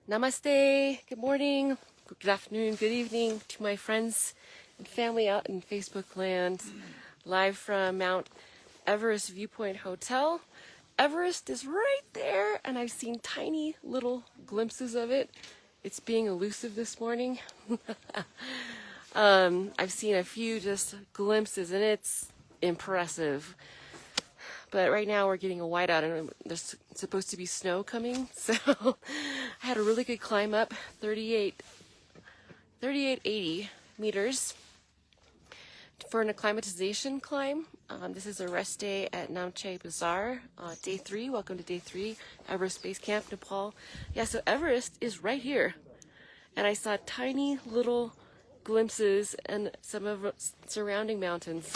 Namaste, good morning, good afternoon, good evening to my friends and family out in Facebook land, live from Mount Everest Viewpoint Hotel. Everest is right there, and I've seen tiny little glimpses of it. It's being elusive this morning. I've seen a few just glimpses, and it's impressive. But right now we're getting a whiteout, and there's supposed to be snow coming. So I had a really good climb up, 3880 meters for an acclimatization climb. This is a rest day at Namche Bazaar, day 3. Welcome to day 3, Everest Base Camp, Nepal. Yeah, so Everest is right here. And I saw tiny little glimpses and some of surrounding mountains.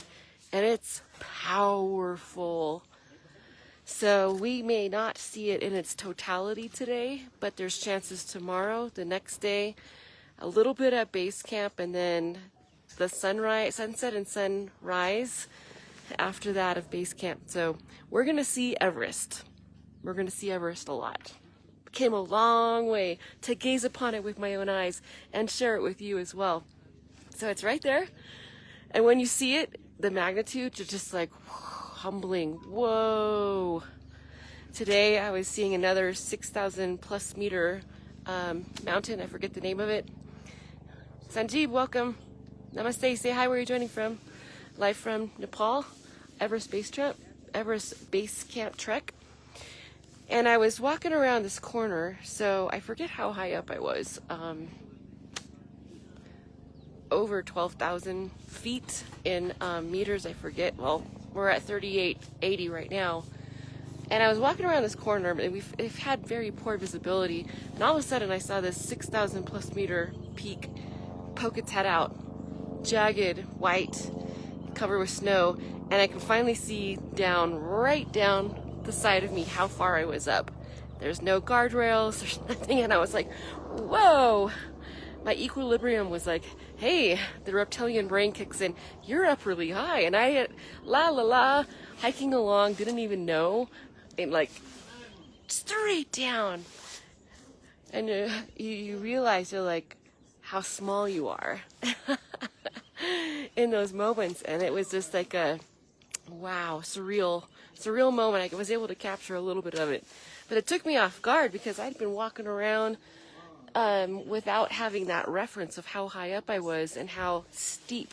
And it's powerful. So we may not see it in its totality today, but there's chances tomorrow, the next day, a little bit at base camp, and then the sunset and sunrise after that of base camp. So we're going to see Everest. We're going to see Everest a lot. Came a long way to gaze upon it with my own eyes and share it with you as well. So it's right there. And when you see it, the magnitude, you're just like humbling. Whoa. Today I was seeing another 6,000 plus meter mountain. I forget the name of it. Sanjeev, welcome. Namaste. Say hi, where are you joining from? Live from Nepal, Everest Base Camp Trek. And I was walking around this corner, so I forget how high up I was. Over 12,000 feet in meters, I forget. Well, we're at 3880 right now. And I was walking around this corner, and we've had very poor visibility. And all of a sudden, I saw this 6,000 plus meter peak poke its head out, jagged, white, covered with snow. And I could finally see right down the side of me how far I was up. There's no guardrails, there's nothing. And I was like, whoa. My equilibrium was like, hey, the reptilian brain kicks in. You're up really high. And I, hiking along, didn't even know. And like, straight down. And you realize you're like, how small you are in those moments. And it was just like a, wow, surreal moment. I was able to capture a little bit of it. But it took me off guard because I'd been walking around without having that reference of how high up I was and how steep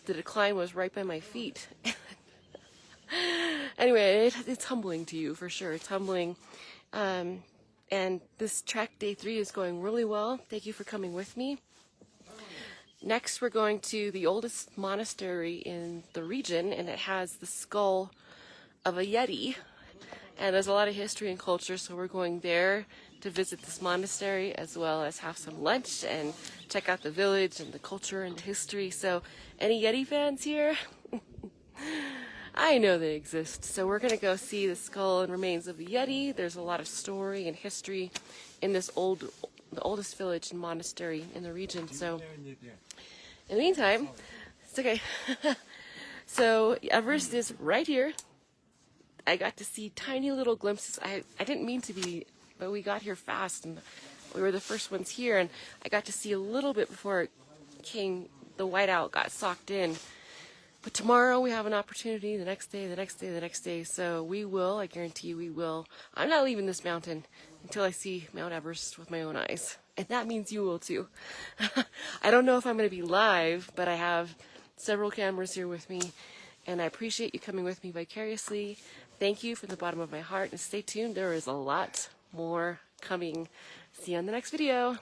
the decline was right by my feet. Anyway, it's humbling to you for sure. It's humbling. And this trek, day 3, is going really well. Thank you for coming with me. Next, we're going to the oldest monastery in the region, and it has the skull of a Yeti. And there's a lot of history and culture, so we're going there to visit this monastery as well as have some lunch and check out the village and the culture and the history. So any Yeti fans here? I know they exist. So we're going to go see the skull and remains of the Yeti. There's a lot of story and history in this the oldest village and monastery in the region. So in the meantime, it's okay. So Everest is right here. I got to see tiny little glimpses. I didn't mean to be, but we got here fast, and we were the first ones here, and I got to see a little bit before it came, the whiteout got socked in. But tomorrow we have an opportunity, the next day, so we will, I guarantee you we will. I'm not leaving this mountain until I see Mount Everest with my own eyes, and that means you will too. I don't know if I'm going to be live, but I have several cameras here with me, and I appreciate you coming with me vicariously. Thank you from the bottom of my heart, and stay tuned. There is a lot more coming. See you on the next video.